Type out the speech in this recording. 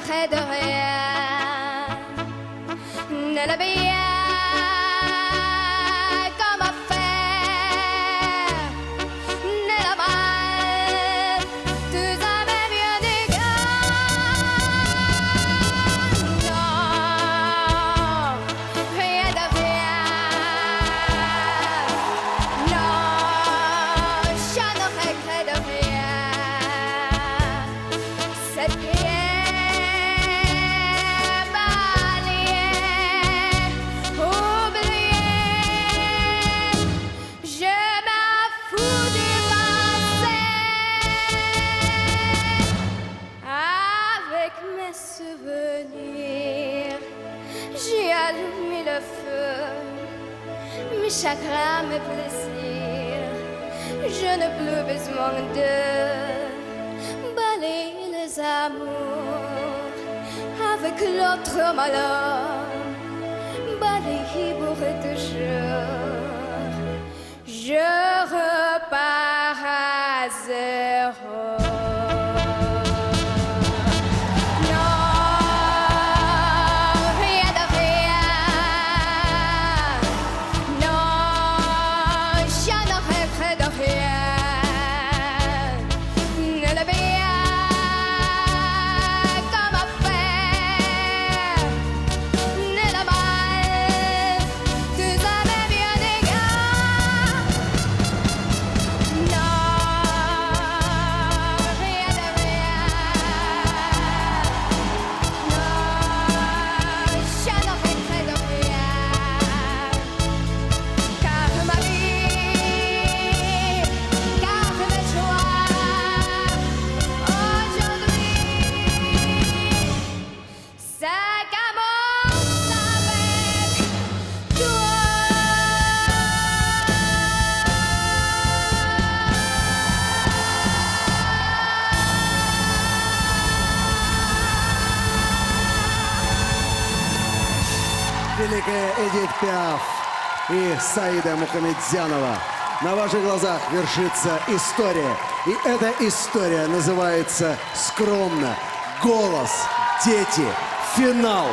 près de rien. Ne le bien comment faire. Ne la mal, tous avaient bien des gars. Non, rien de rien. Non, je ne regrette de rien. Cette prière balayée, oubliée, je m'en fous du passé. Avec mes souvenirs, j'ai allumé le feu, mes chagrins, mes plaisirs. Je n'ai plus besoin de balayer les amours avec l'autre malheur, balayer pour toujours. Je repars à zéro. Non, rien de rien. Non, je ne regrette de rien. Ne le bien comment faire. Ne le mal, tous avaient bien des gars. Non, rien de rien. Non, je ne regrette de rien. Car ma vie, car mes joies, aujourd'hui, ça commence avec toi. Великая Эдит Пиаф и Саида Мухамедзянова. На ваших глазах вершится история. И эта история называется скромно «Голос, дети, финал».